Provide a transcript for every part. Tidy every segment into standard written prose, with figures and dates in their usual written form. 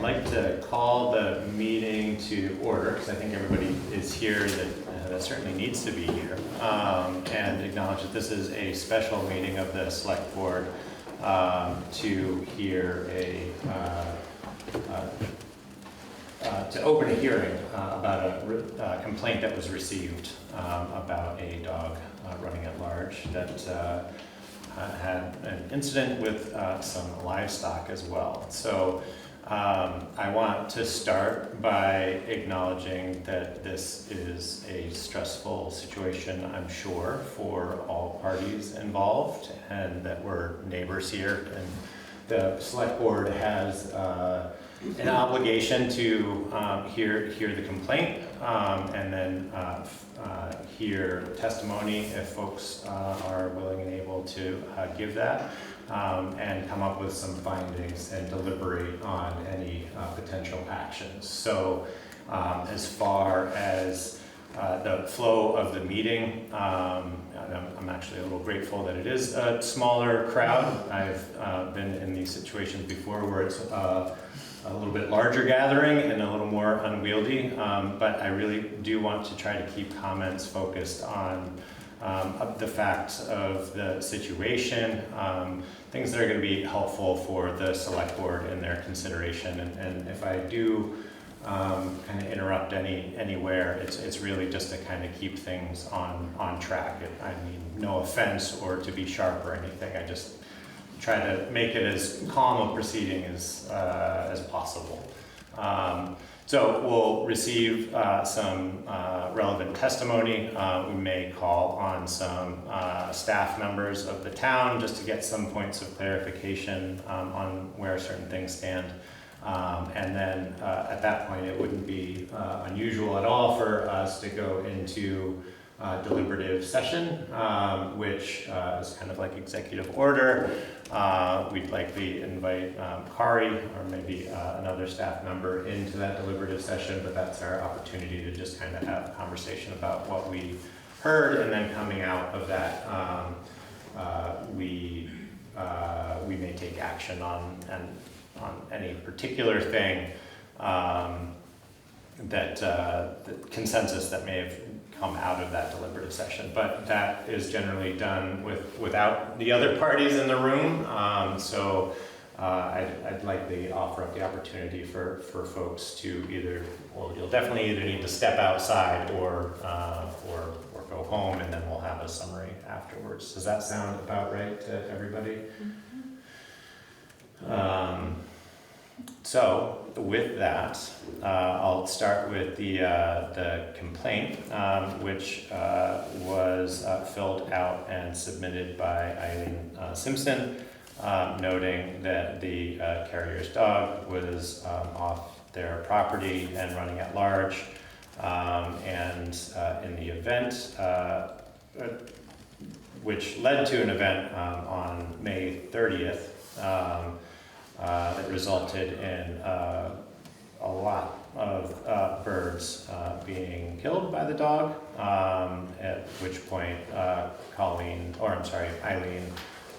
like to call the meeting to order, because I think everybody is here that certainly needs to be here, and acknowledge that this is a special meeting of the Select Board to hear to open a hearing about a complaint that was received about a dog running at large that had an incident with some livestock as well. So I want to start by acknowledging that this is a stressful situation, I'm sure, for all parties involved, and that we're neighbors here, and the Select Board has an obligation to hear the complaint and then hear testimony if folks are willing and able to give that, and come up with some findings and deliberate on any potential actions. So as far as the flow of the meeting, I'm actually a little grateful that it is a smaller crowd. I've been in these situations before where it's a little bit larger gathering and a little more unwieldy, but I really do want to try to keep comments focused on the facts of the situation, things that are going to be helpful for the Select Board in their consideration. And if I do kind of interrupt anywhere, it's really just to kind of keep things on track. I mean, no offense or to be sharp or anything. I just try to make it as calm a proceeding as possible. So we'll receive some relevant testimony. We may call on some staff members of the town just to get some points of clarification on where certain things stand. And then at that point, it wouldn't be unusual at all for us to go into deliberative session, which is kind of like executive order. We'd likely invite Kari or maybe another staff member into that deliberative session, but that's our opportunity to just kind of have a conversation about what we heard, and then coming out of that, we may take action on any particular thing that the consensus that may have come out of that deliberative session. But that is generally done without the other parties in the room. So I'd likely offer up the opportunity for folks to you'll definitely either need to step outside or go home, and then we'll have a summary afterwards. Does that sound about right to everybody? Mm-hmm. So with that, I'll start with the complaint, which was filled out and submitted by Eileen Simpson, noting that the carrier's dog was off their property and running at large, and in the event, which led to an event on May 30th, that resulted in a lot of birds being killed by the dog, at which point Eileen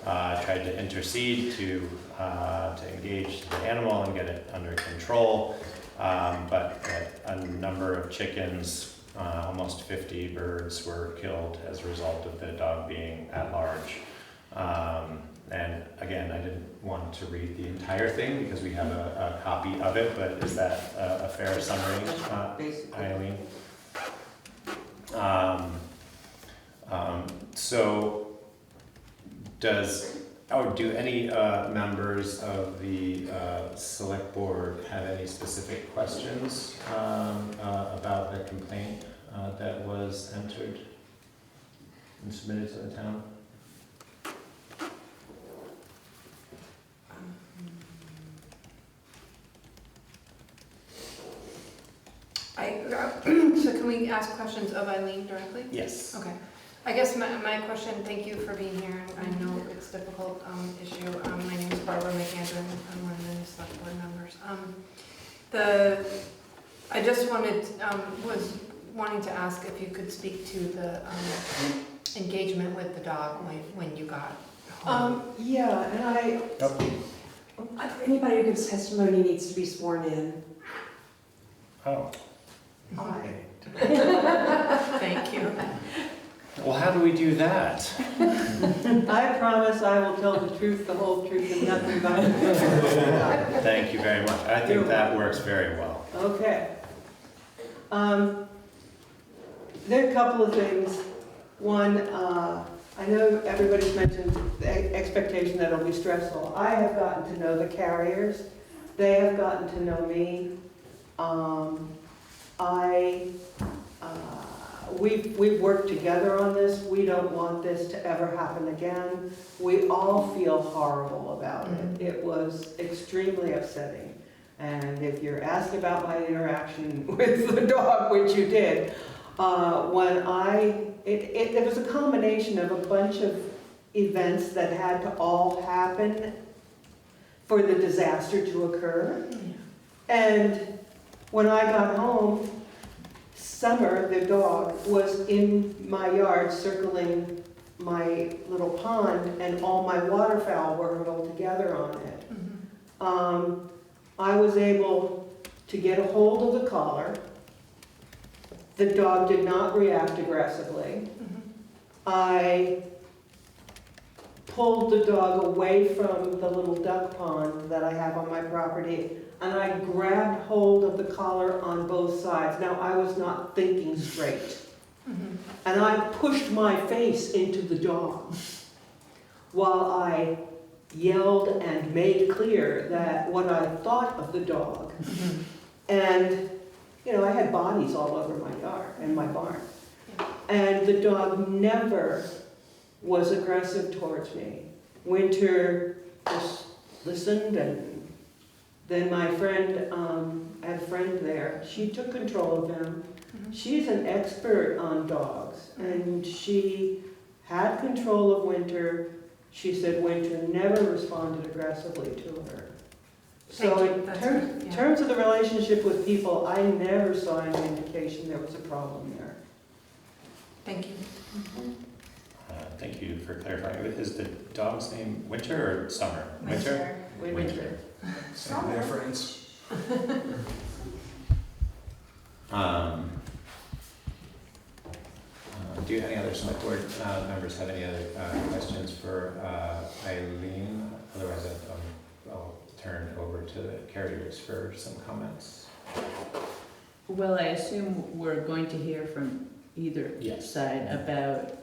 tried to intercede to engage the animal and get it under control, but a number of chickens, almost 50 birds, were killed as a result of the dog being at large. And again, I didn't want to read the entire thing because we have a copy of it, but is that a fair summary, Eileen? So do any members of the Select Board have any specific questions about the complaint that was entered and submitted to the town? So can we ask questions of Eileen directly? Yes. Okay. I guess my question, thank you for being here. I know it's a difficult issue. My name is Barbara McAndrew. I'm one of the Select Board members. I just was wanting to ask if you could speak to the engagement with the dog when you got home. Yeah, and Anybody who gives testimony needs to be sworn in. Oh, Aye. Thank you. well, how do we do that? I promise I will tell the truth, the whole truth, and nothing but the truth. Thank you very much. I think that works very well. Okay. There are a couple of things. One, I know everybody's mentioned the expectation that it'll be stressful. I have gotten to know the carriers. They have gotten to know me. We've worked together on this. We don't want this to ever happen again. We all feel horrible about it. It was extremely upsetting. And if you're asked about my interaction with the dog, which you did, it was a combination of a bunch of events that had to all happen for the disaster to occur. And when I got home, Summer, the dog, was in my yard circling my little pond, and all my waterfowl were huddled together on it. I was able to get a hold of the collar. The dog did not react aggressively. I pulled the dog away from the little duck pond that I have on my property, and I grabbed hold of the collar on both sides. Now, I was not thinking straight. And I pushed my face into the dog while I yelled and made clear that what I thought of the dog. And, you know, I had bodies all over my yard and my barn. And the dog never was aggressive towards me. Winter just listened, and then my friend, I had a friend there, she took control of him. She's an expert on dogs, and she had control of Winter. She said Winter never responded aggressively to her. So in terms of the relationship with people, I never saw any indication there was a problem there. Thank you. Thank you for clarifying. Is the dog's name Winter or Summer? Winter? Winter. Same difference. Do any other select board members have any other questions for Eileen? Otherwise, I'll turn over to the carriers for some comments. Well, I assume we're going to hear from either Yes. side about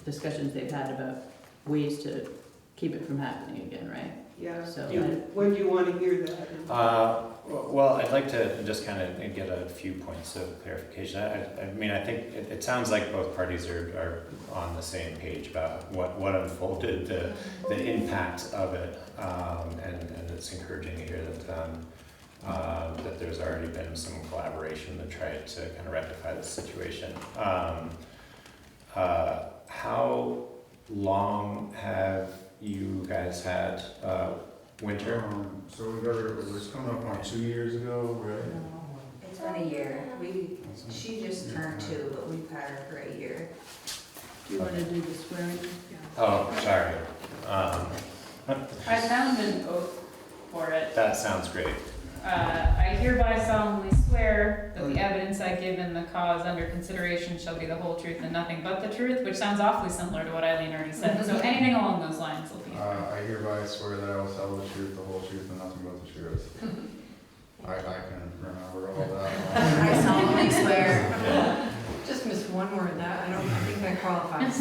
discussions they've had about ways to keep it from happening again, right? Yeah. So Yeah. When do you want to hear that? Well, I'd like to just kind of get a few points of clarification. I mean, I think it sounds like both parties are on the same page about what unfolded, the impact of it, and it's encouraging to hear that there's already been some collaboration to try to kind of rectify the situation. How long have you guys had Winter? So we got her, it was coming up on 2 years ago, right? No, it's been a year. She just turned 2, but we've had her for a year. do you want to do the swearing? Oh, sorry. I found an oath for it. That sounds great. I hereby solemnly swear that the evidence I give in the cause under consideration shall be the whole truth and nothing but the truth, which sounds awfully similar to what Eileen already said. So anything along those lines will be. I hereby swear that I will tell the truth, the whole truth, and nothing but the truth. I can remember all that. I solemnly swear. Just missed one word that, I think that qualifies.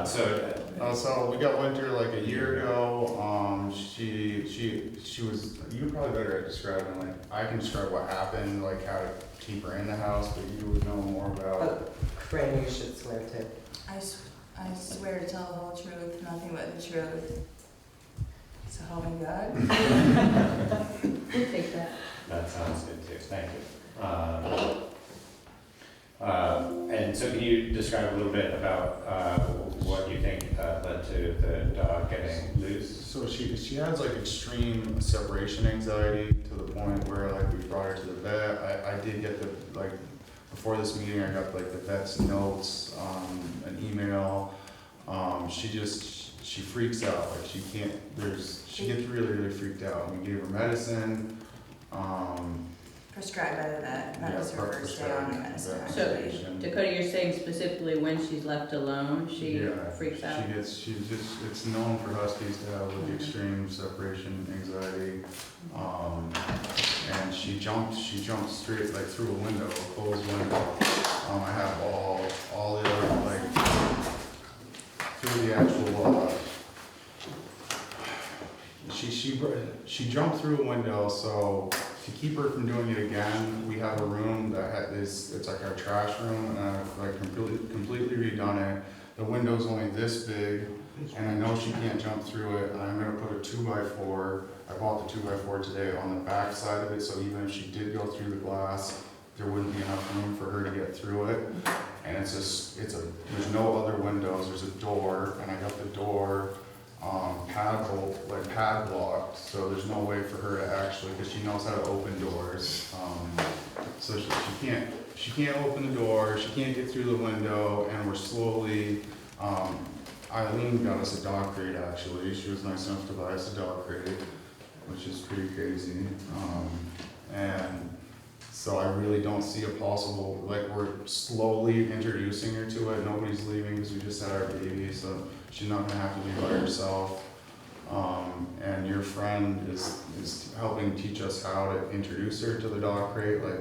So we got Winter like a year ago. She was, you're probably better at describing, like, I can describe what happened, like how to keep her in the house, but you would know more about. Fran, you should swear too. I swear to tell the whole truth, nothing but the truth. So help me God. We'll take that. That sounds good too, thank you. And so can you describe a little bit about what you think led to the dog getting loose? So she has like extreme separation anxiety to the point where like we brought her to the vet. I did get the, like, before this meeting, I got like the vet's notes, an email. she freaks out, like she can't, she gets really, really freaked out. We gave her medicine, Prescribed by the vet, that was her first day on the medicine. So, actually. Dakota, you're saying specifically when she's left alone, she Yeah, freaks out? it's known for huskies to have like extreme separation anxiety. And she jumped straight like through a window, a closed window. I have all the other, like, through the actual, she jumped through a window, so to keep her from doing it again, we have a room that it's like our trash room, and I've like completely redone it. The window's only this big, and I know she can't jump through it. I'm gonna put a 2x4. I bought the 2x4 today on the back side of it, so even if she did go through the glass, there wouldn't be enough room for her to get through it. And there's no other windows, there's a door, and I got the door padlocked, so there's no way for her to actually, because she knows how to open doors. So she can't open the door, she can't get through the window, and we're slowly, Eileen got us a dog crate actually. She was nice enough to buy us a dog crate, which is pretty crazy. And so I really don't see a possible, like, we're slowly introducing her to it. Nobody's leaving because we just had our baby, so she's not gonna have to be by herself. And your friend is helping teach us how to introduce her to the dog crate. Like,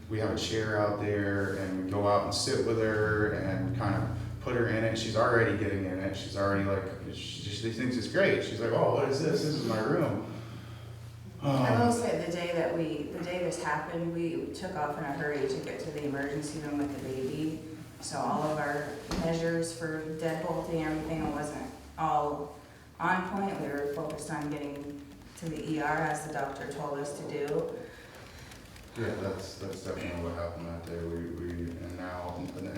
we have a chair out there and we go out and sit with her and kind of put her in it. She's already getting in it. She's already like, she thinks it's great. She's like, oh, what is this? This is my room. I will say, the day this happened, we took off in a hurry to get to the emergency room with the baby. So all of our measures for deadbolting, everything wasn't all on point. We were focused on getting to the ER as the doctor told us to do. Yeah, that's definitely what happened that day.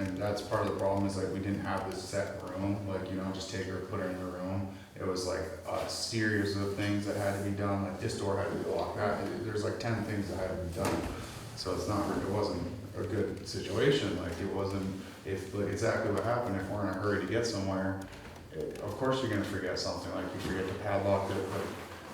And that's part of the problem is like we didn't have this set room, like, you know, just take her, put her in the room. It was like a series of things that had to be done, like this door had to be locked. There's like 10 things that had to be done. So it wasn't a good situation. Like it wasn't, like exactly what happened, if we're in a hurry to get somewhere, of course you're gonna forget something, like you forget to padlock it, but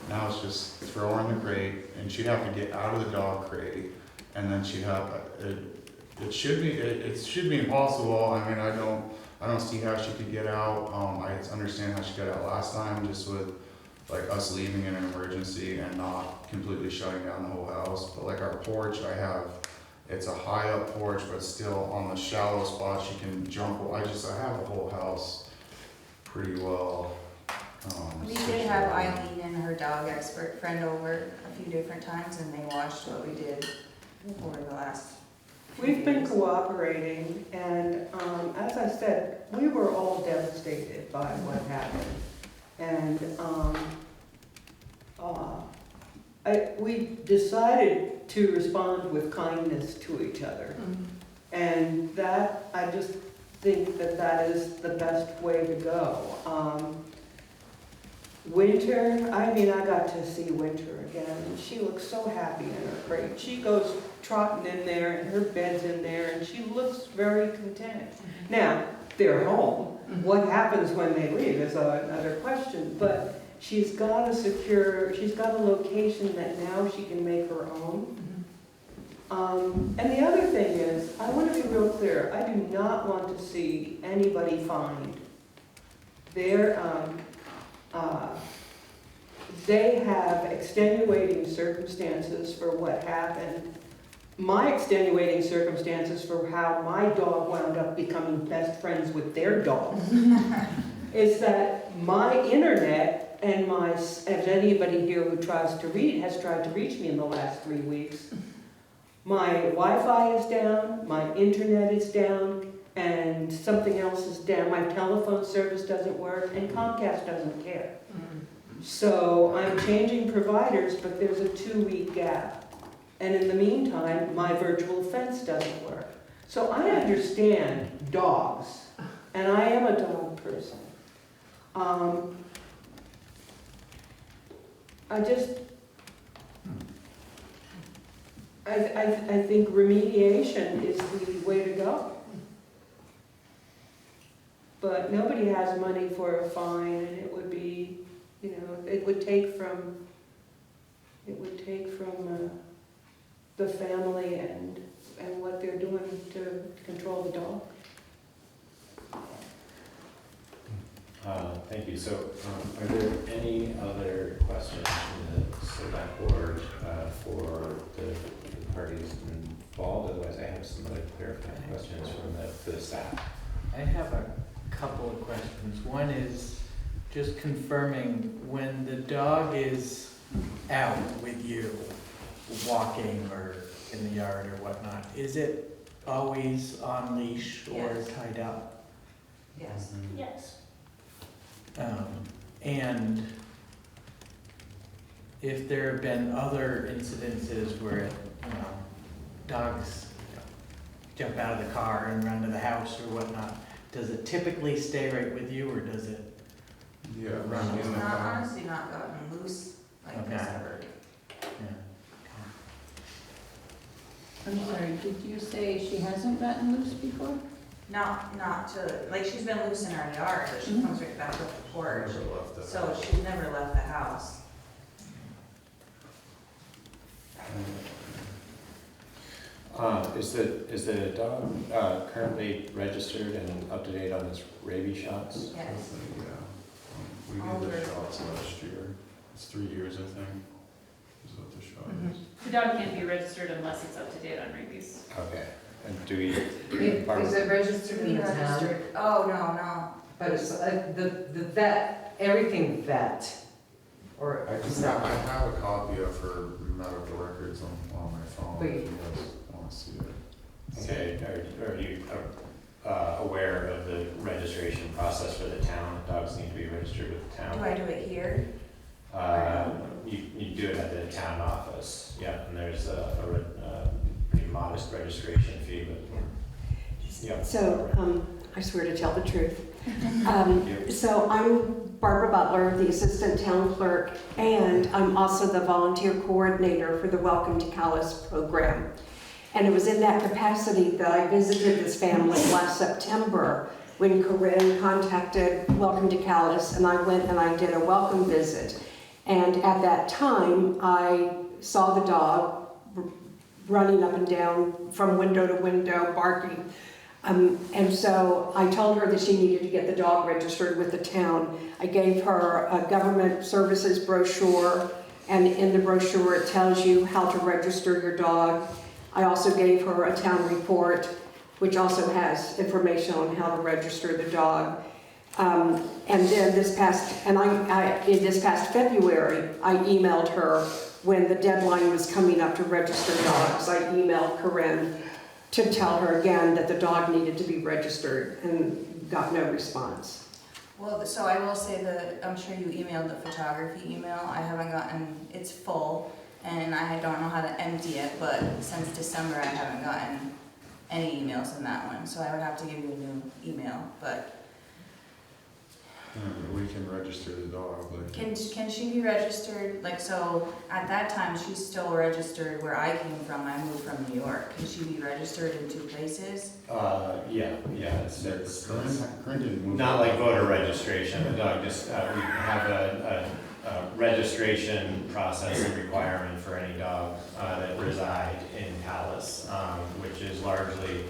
now it's just throw her in the crate, and she'd have to get out of the dog crate, and then she'd have, it should be impossible. I mean, I don't see how she could get out. I understand how she got out last time, just with like us leaving in an emergency and not completely shutting down the whole house. But like our porch, it's a high up porch, but still on the shallow spot she can jump. I have the whole house pretty well. We did have Eileen and her dog expert friend over a few different times, and they watched what we did over the last few We've been days. cooperating, and as I said, we were all devastated by what happened. And we decided to respond with kindness to each other. And that, I just think that is the best way to go. Winter, I got to see Winter again, and she looks so happy in her crate. She goes trotting in there, and her bed's in there, and she looks very content. Now, they're home. What happens when they leave is another question, but she's got a location that now she can make her own. And the other thing is, I want to be real clear, I do not want to see anybody fined. They have extenuating circumstances for what happened. My extenuating circumstances for how my dog wound up becoming best friends with their dog is that my internet and as anybody here who has tried to reach me in the last 3 weeks, my Wi-Fi is down, my internet is down, and something else is down. My telephone service doesn't work, and Comcast doesn't care. So I'm changing providers, but there's a 2-week gap. And in the meantime, my virtual fence doesn't work. So I understand dogs, and I am a dog person. I think remediation is the way to go. but nobody has money for a fine, and it would be, you know, it would take from the family and what they're doing to control the dog. Thank you. So, are there any other questions from the select board for the parties involved? Otherwise, I have some other clarifying questions for the staff. I have a couple of questions. One is just confirming when the dog is out with you, walking or in the yard or whatnot, is it always on leash or Yes. tied up? Yes. Yes. And if there have been other incidences where, you know, dogs jump out of the car and run to the house or whatnot, does it typically stay right with you, or does it? Yeah, Run It's in the not, car. honestly not gotten loose like this Okay. ever. Yeah. I'm sorry, did you say she hasn't gotten loose before? Not to, like, she's been loose in our yard, but she Mhm. comes right back up the porch. Never left the So house. she's never left the house. Is the dog currently registered and up to date on its rabies shots? Yes. Yeah. We All did the the- shots last year. It's 3 years, I think, is what the shot Mhm. is. The dog can't be registered unless it's up to date on rabies. Okay. And do we? Is it registered We registered, oh, no. But it's, the vet, everything vet, or I just have, I have a copy of her medical records on my phone, if you guys want to see it. Okay. Are you aware of the registration process for the town? Dogs need to be registered with the Do town. I do it here? You do it at the town office, yeah, and there's a pretty modest registration fee, but, yeah. So, I swear to tell the truth. You- So I'm Barbara Butler, the Assistant Town Clerk, and I'm also the Volunteer Coordinator for the Welcome to Calais program. And it was in that capacity that I visited this family last September when Corinne contacted Welcome to Calais, and I went and I did a welcome visit. And at that time, I saw the dog running up and down from window to window, barking. And so I told her that she needed to get the dog registered with the town. I gave her a government services brochure, and in the brochure it tells you how to register your dog. I also gave her a town report, which also has information on how to register the dog. And then this past February, I emailed her when the deadline was coming up to register dogs. I emailed Corinne to tell her again that the dog needed to be registered, and got no response. Well, so I will say that, I'm sure you emailed the photography email. I haven't gotten, it's full, and I don't know how to empty it, but since December, I haven't gotten any emails in that one, so I would have to give you a new email, but We can register the dog, like. can she be registered, like, so at that time, she's still registered where I came from, I moved from New York. Can she be registered in 2 places? Yeah, it's Corinne didn't move. not like voter registration. The dog just, we have a registration process and requirement for any dog that reside in Calais, which is largely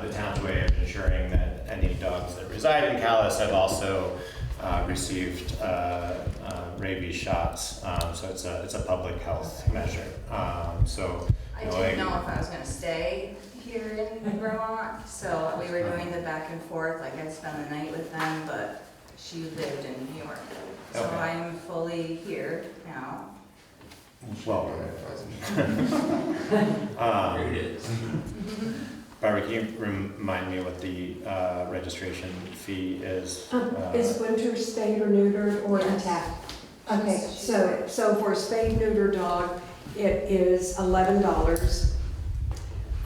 the town's way of ensuring that any dogs that reside in Calais have also received rabies shots. So it's a public health measure. So I didn't know if I was gonna stay here in Vermont, so we were doing the back and forth, like I'd spend the night with them, but she lived in New York. So Okay. I'm fully here now. well, Here it is. Barbara, can you remind me what the registration fee is? Is winter spayed or neutered or intact? Okay, so for a spayed neuter dog, it is $11.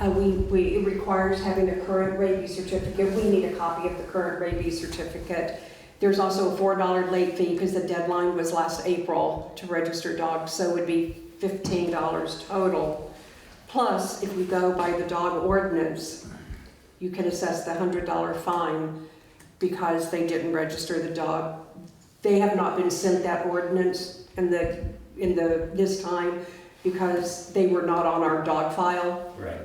It requires having a current rabies certificate. We need a copy of the current rabies certificate. There's also a $4 late fee because the deadline was last April to register dogs, so it would be $15 total. Plus, if you go by the dog ordinance, you can assess the $100 fine because they didn't register the dog. They have not been sent that ordinance in this time because they were not on our dog file. Right.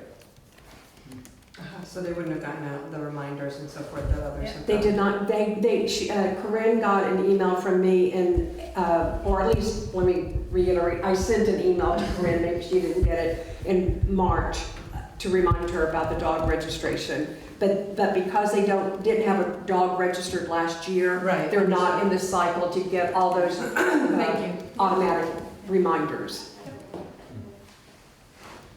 So they wouldn't have gotten out the reminders and so forth that others have They done. did not, Corinne got an email from me or at least, let me reiterate, I sent an email to Corinne, maybe she didn't get it, in March to remind her about the dog registration. But because they didn't have a dog registered last year, Right. they're not in the cycle to get all those Thank you. automatic reminders.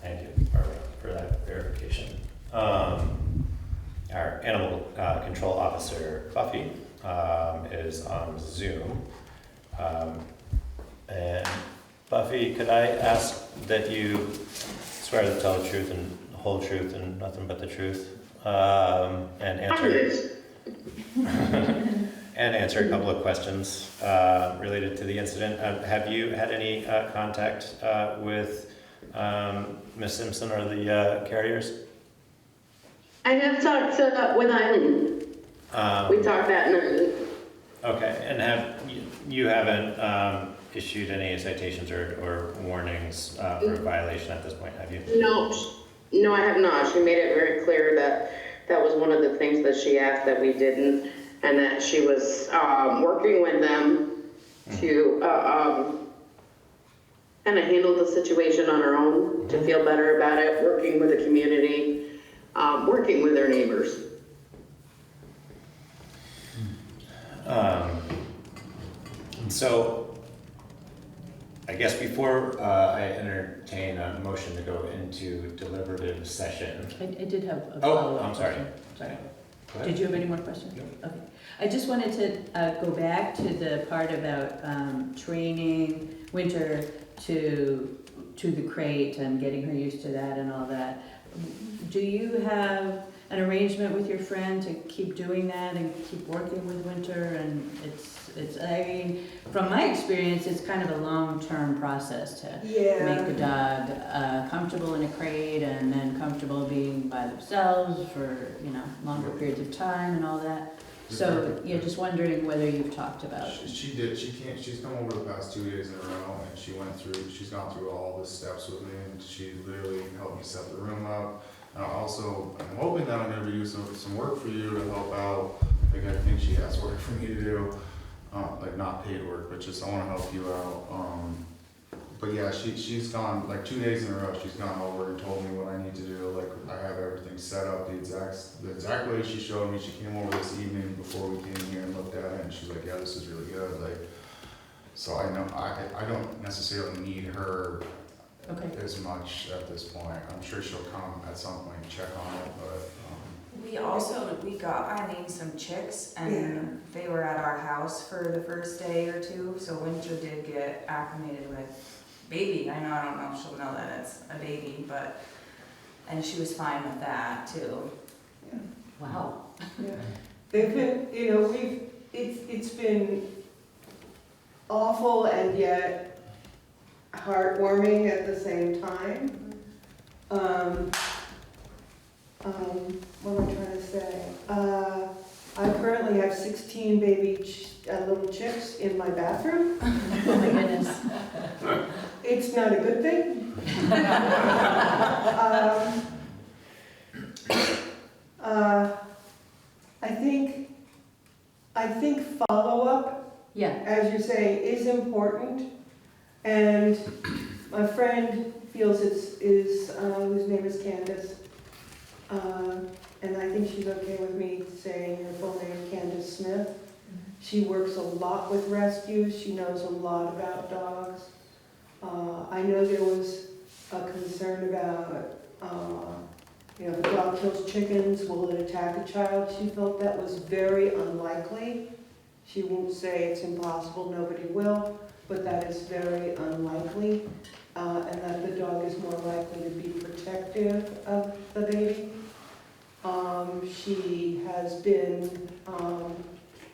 Thank you, Barbara, for that verification. Our animal control officer, Buffy, is on Zoom. And Buffy, could I ask that you swear to tell the truth and the whole truth and nothing but the truth? And answer a couple of questions related to the incident. Have you had any contact with Ms. Simpson or the carriers? I have talked with Eileen. We talked that night. Okay, and you haven't issued any citations or warnings for violation at this point, have you? No, I have not. She made it very clear that that was one of the things that she asked that we didn't, and that she was working with them to kind of handle the situation on her own, to feel better about it, working with the community, working with their neighbors. So, I guess before I entertain a motion to go into deliberative session. I did have a Oh, follow-up I'm sorry. question. Sorry. Go ahead. Did you have any more questions? No. Okay. I just wanted to go back to the part about training Winter to the crate and getting her used to that and all that. Do you have an arrangement with your friend to keep doing that and keep working with Winter? And I mean, from my experience, it's kind of a long-term process to make the dog comfortable in a crate and then comfortable being by themselves for, longer periods of time and all that. So, just wondering whether you've talked about. She did, she's come over the past 2 days in a row, and she's gone through all the steps with me, and she literally helped me set the room up. I'm hoping that I'm gonna be doing some work for you to help out. Like, I think she has work for me to do, like not paid work, but just I wanna help you out. But yeah, she's gone, like 2 days in a row, she's gone over and told me what I need to do. Like, I have everything set up the exact way she showed me. She came over this evening before we came here and looked at it, and she's like, yeah, this is really good. Like, so I know, I don't necessarily need her as much at this point. I'm sure she'll come at some point and check on it, but. We got Eileen some chicks, and they were at our house for the first day or two, so Winter did get acclimated with baby. I don't know if she'll know that it's a baby, and she was fine with that too. Yeah. Wow. Yeah. They've been, it's been awful and yet heartwarming at the same time. What am I trying to say? I currently have 16 baby little chicks in my bathroom. Oh my goodness. It's not a good thing. I think follow-up, as you're saying, is important. And my friend feels whose name is Candace, and I think she's okay with me saying her full name, Candace Smith. She works a lot with rescues. She knows a lot about dogs. I know there was a concern about, if a dog kills chickens, will it attack a child? She felt that was very unlikely. She won't say it's impossible, nobody will, but that is very unlikely, and that the dog is more likely to be protective of the baby. She has been,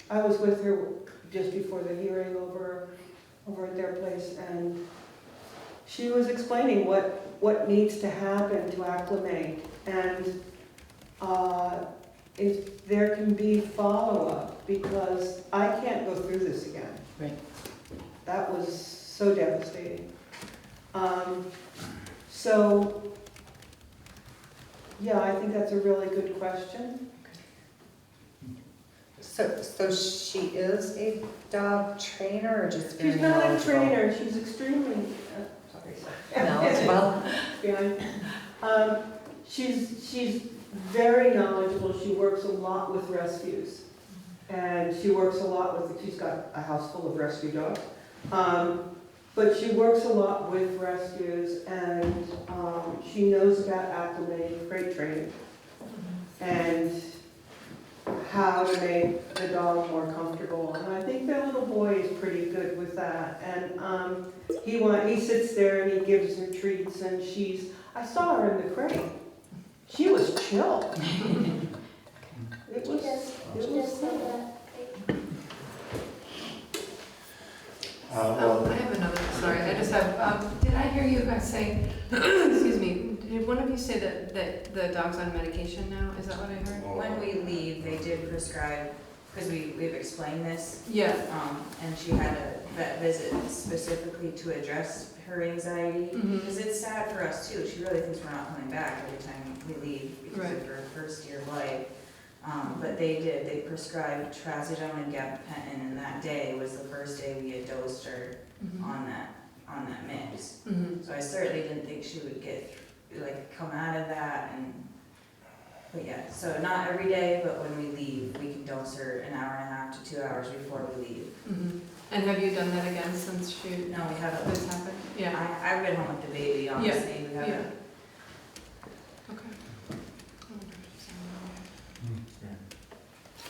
I was with her just before the hearing over at their place, and she was explaining what needs to happen to acclimate. And if there can be follow-up, because I can't go through this again. Right. That was so devastating. So, yeah, I think that's a really good question. So she is a dog trainer or just very She's not a knowledgeable? trainer, she's extremely, sorry. Knowledgeable? She's very knowledgeable, she works a lot with rescues. And she works a lot with, she's got a house full of rescue dogs. But she works a lot with rescues, and she knows about acclimating, crate training, and how to make the dog more comfortable. And I think that little boy is pretty good with that. And he sits there and he gives her treats, and I saw her in the crate. She was chill. It was Well, I have another, sorry, I just have, did I hear you guys say, excuse me, did one of you say that the dog's on medication now? Is that what I heard? When we leave, they did prescribe, because we've explained this, Yeah, and she had a vet visit specifically to address her anxiety. Mhm. Because it's sad for us too, she really thinks we're not coming back every time we leave because Right. of her first year of life. But they prescribed trazodone and gabapentin, and that day was the first day we had dosed her on that mix. Mhm. So I certainly didn't think she would come out of that, but yeah, so not every day, but when we leave, we can dose her an hour and a half to 2 hours before we leave. Mhm. And have you done that again since No, we haven't. this happened? Yeah. I've been home with the baby, honestly, we Yeah. haven't. Okay.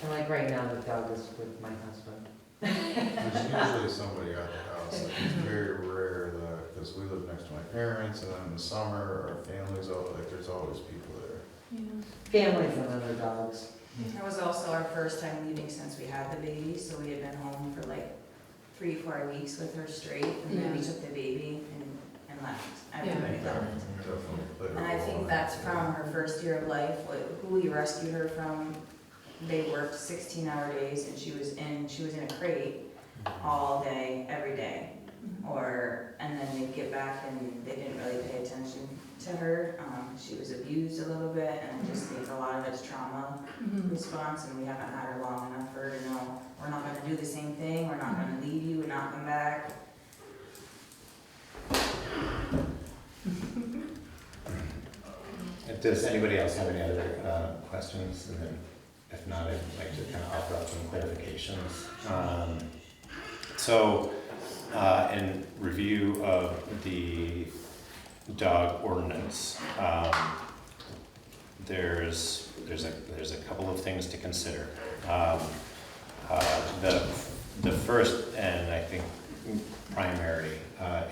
And like right now, the dog is with my husband. There's usually somebody at the house. Like, it's very rare that, because we live next to my parents, and then in the summer, our family's all, like, there's always people there. Families and other dogs. That was also our first time leaving since we had the baby, so we had been home for like 3-4 weeks with her straight, and then we Yeah. took the baby and left. Everybody Yeah. left. Definitely played a And I role think in that's it. from her first year of life, who we rescued her from. They worked 16-hour days, and she was in a crate all day, every day. And then they'd get back and they didn't really pay attention to her. She was abused a little bit, and I just think a lot of it's trauma response, and we haven't had her long enough for her to know, we're not gonna do the same thing, we're not gonna leave you and not come back. does anybody else have any other questions? And then if not, I'd like to kind of offer up some clarifications. In review of the dog ordinance, there's a couple of things to consider. The first, and I think primary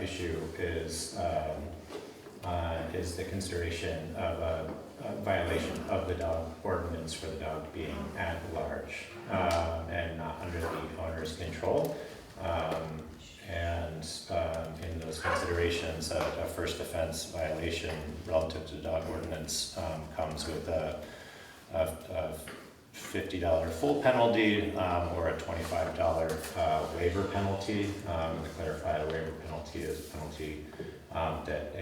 issue is the consideration of a violation of the dog ordinance for the dog being at large and not under the owner's control. In those considerations, a first offense violation relative to the dog ordinance comes with a $50 full penalty or a $25 waiver penalty. To clarify, a waiver penalty is a penalty that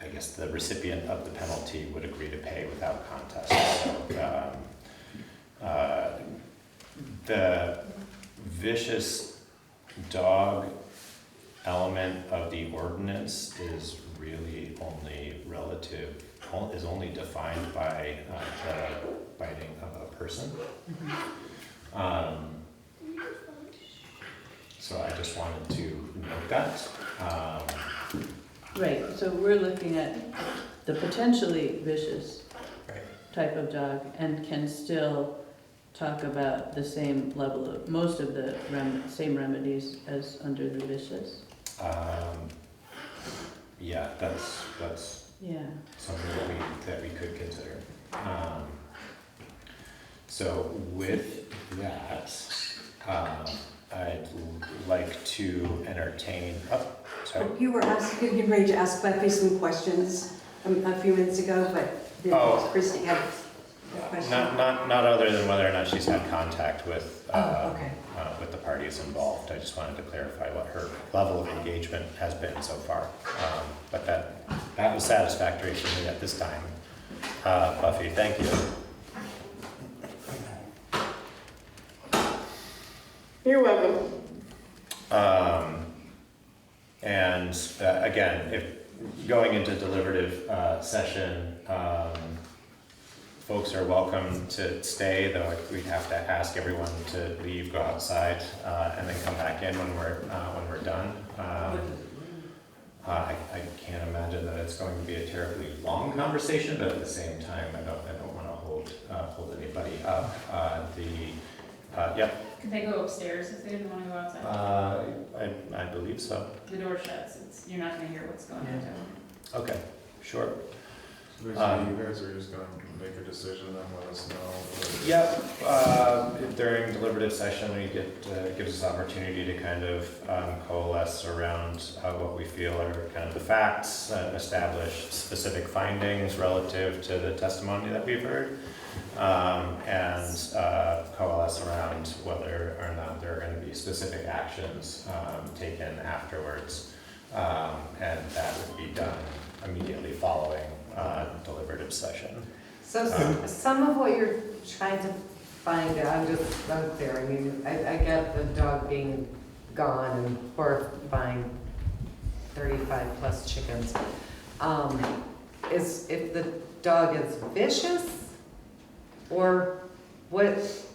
I guess the recipient of the penalty would agree to pay without contest. So, the vicious dog element of the ordinance is really only relative, is only defined by the biting of a person. So I just wanted to note that. Right, so we're looking at the potentially vicious Right. type of dog and can still talk about the same level of, most of the same remedies as under the vicious. Yeah, that's Yeah. something that we could consider. So with that, I'd like to entertain, sorry. You were getting ready to ask Becky some questions a few minutes ago, but Oh. Christie had a question. Not other than whether or not she's had contact with, Okay. with the parties involved. I just wanted to clarify what her level of engagement has been so far. But that was satisfactory for me at this time. Buffy, thank you. You're welcome. And again, if going into deliberative session, folks are welcome to stay, though we'd have to ask everyone to leave, go outside, and then come back in when we're done. I can't imagine that it's going to be a terribly long conversation, but at the same time, I don't want to hold anybody up. Yep. Could they go upstairs if they didn't want to go outside? I believe so. The door shuts, you're not gonna hear what's going on down. Okay, sure. So basically, you guys are just gonna make a decision and then let us know. Yep, during deliberative session, we gives us opportunity to kind of coalesce around what we feel are kind of the facts, establish specific findings relative to the testimony that we've heard, and coalesce around whether or not there are going to be specific actions taken afterwards, and that would be done immediately following deliberative session. So some of what you're trying to find out, I'm just unclear. I mean, I get the dog being gone and horrifying 35 plus chickens. Is if the dog is vicious, or what is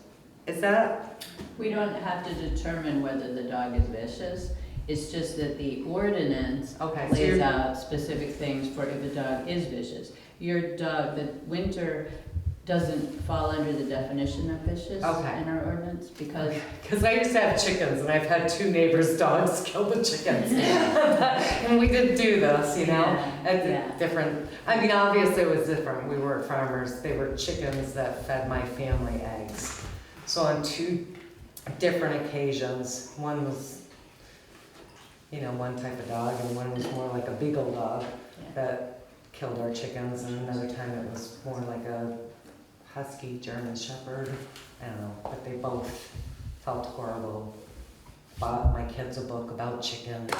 that? We don't have to determine whether the dog is vicious. It's just that the ordinance Okay, so lays you're, out specific things for if a dog is vicious. Your dog, the winter, doesn't fall under the definition of vicious Okay. in our ordinance because because I used to have chickens and I've had 2 neighbors' dogs kill the chickens. And we did do this, you know, at yeah. different, I mean, obviously it was different. We were farmers. They were chickens that fed my family eggs. So on 2 different occasions, one was, you know, one type of dog and one was more like a beagle dog that killed our chickens, and another time it was more like a husky German shepherd. I don't know, but they both felt horrible. Bought my kids a book about chickens.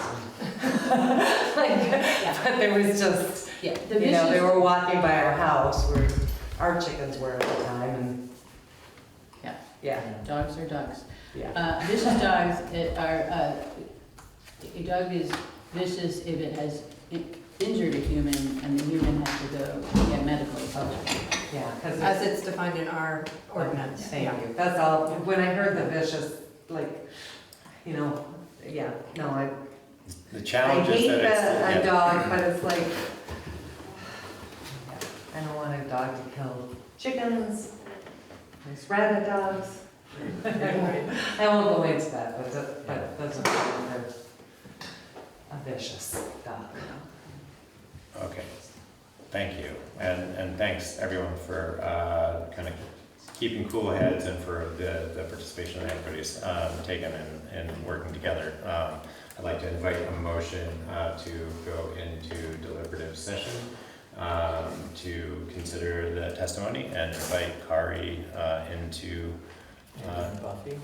But there was just, the you know, they vicious, were walking by our house where our chickens were at the time, and yeah, dogs are dogs. yeah. Vicious dogs are, a dog is vicious if it has injured a human and the human has to go get medical attention. Yeah, because As it's defined in our ordinance. Thank you. That's all. When I heard the vicious, like, you know, yeah, no, I challenge is hate that it's a dog, but it's like, I don't want a dog to kill chickens. There's rabbit dogs. I won't go into that, but that's a vicious dog. Okay, thank you, and thanks everyone for kind of keeping cool heads and for the participation that everybody's taken in working together. I'd like to invite a motion to go into deliberative session to consider the testimony and invite Kari into. Buffy?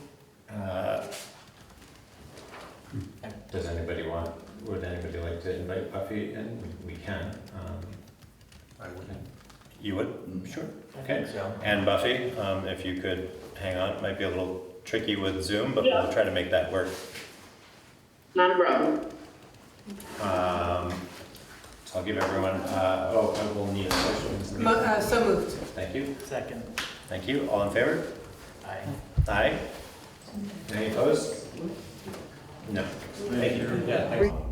Would anybody like to invite Buffy in? We can. I wouldn't. You would? Sure. I Okay. think so. And Buffy, if you could hang on, it might be a little tricky with Zoom, but we'll try to make that work. Not a problem. So I'll give everyone, I will need a motion. So moved. Thank you. Second. Thank you. All in favor? Aye. Aye. Any opposed? No. Thank you.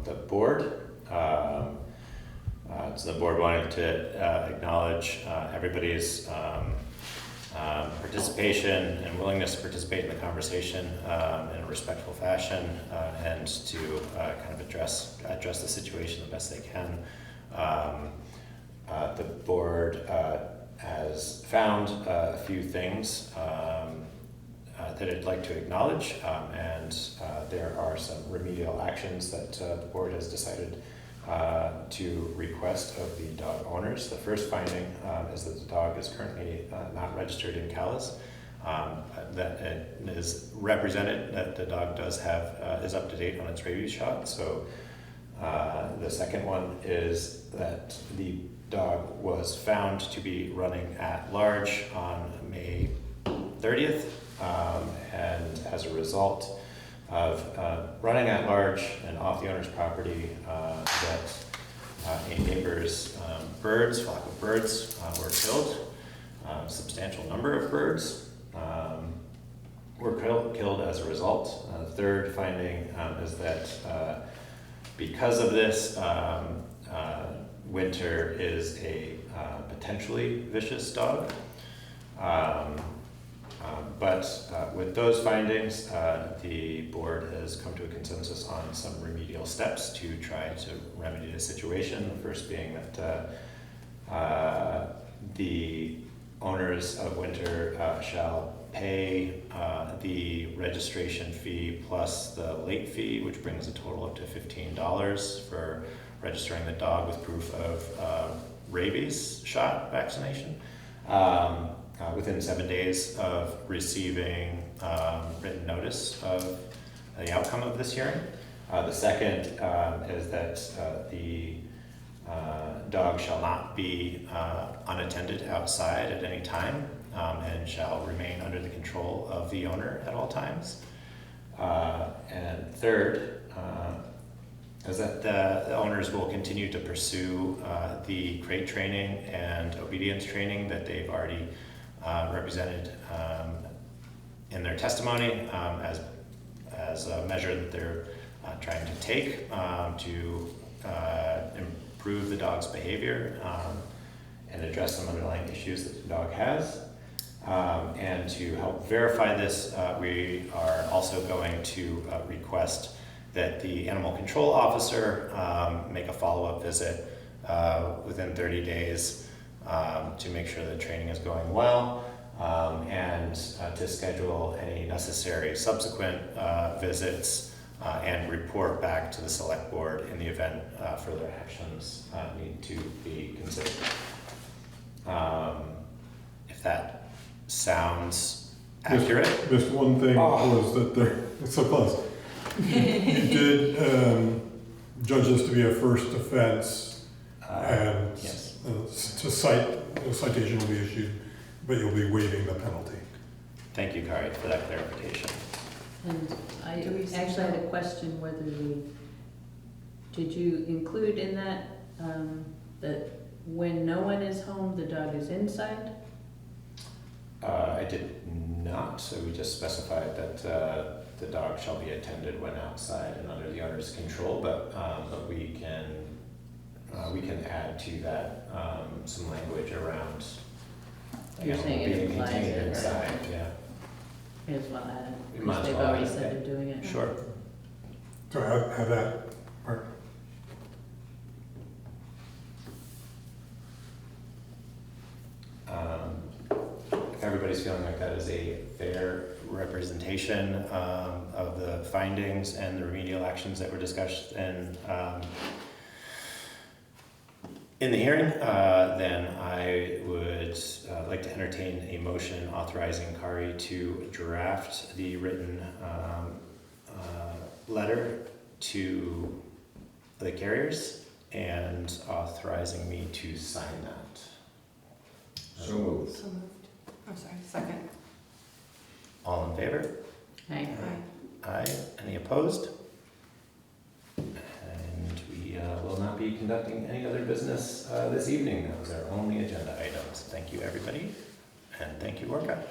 The board, so the board wanted to acknowledge everybody's participation and willingness to participate in the conversation in a respectful fashion, and to kind of address the situation the best they can. The board has found a few things that I'd like to acknowledge, and there are some remedial actions that the board has decided to request of the dog owners. The first finding is that the dog is currently not registered in Calais. That it is represented that the dog does have, is up to date on its rabies shot. So the second one is that the dog was found to be running at large on May 30th, and as a result of running at large and off the owner's property, that a neighbor's flock of birds were killed. A substantial number of birds were killed as a result. The third finding is that because of this, Winter is a potentially vicious dog. But with those findings, the board has come to a consensus on some remedial steps to try to remedy the situation. The first being that the owners of Winter shall pay the registration fee plus the late fee, which brings the total up to $15 for registering the dog with proof of rabies shot vaccination within 7 days of receiving written notice of the outcome of this hearing. The second is that the dog shall not be unattended outside at any time and shall remain under the control of the owner at all times. And third is that the owners will continue to pursue the crate training and obedience training that they've already represented in their testimony as a measure that they're trying to take to improve the dog's behavior and address some underlying issues that the dog has. And to help verify this, we are also going to request that the animal control officer make a follow-up visit within 30 days to make sure that training is going well, and to schedule any necessary subsequent visits and report back to the select board in the event further actions need to be considered. If that sounds accurate. Just one thing was that they're so close. You did judge this to be a first offense, and yes. A citation will be issued, but you'll be waiving the penalty. Thank you, Kari, for that clarification. And I actually had a question whether did you include in that, that when no one is home, the dog is inside? I did not, so we just specified that the dog shall be attended when outside and under the owner's control, but we can add to that some language around You're saying it being implies contained it, right? inside, yeah. May as well add We it, might because as they've well already add it, said yeah. they're doing it. Sure. So have that part. If everybody's feeling like that is a fair representation of the findings and the remedial actions that were discussed in the hearing, then I would like to entertain a motion authorizing Kari to draft the written letter to the carriers and authorizing me to sign that. So moved. So moved. I'm sorry, second. All in favor? Right. Aye. Aye. Any opposed? And we will not be conducting any other business this evening. Those are only agenda items. Thank you, everybody, and thank you, Orca.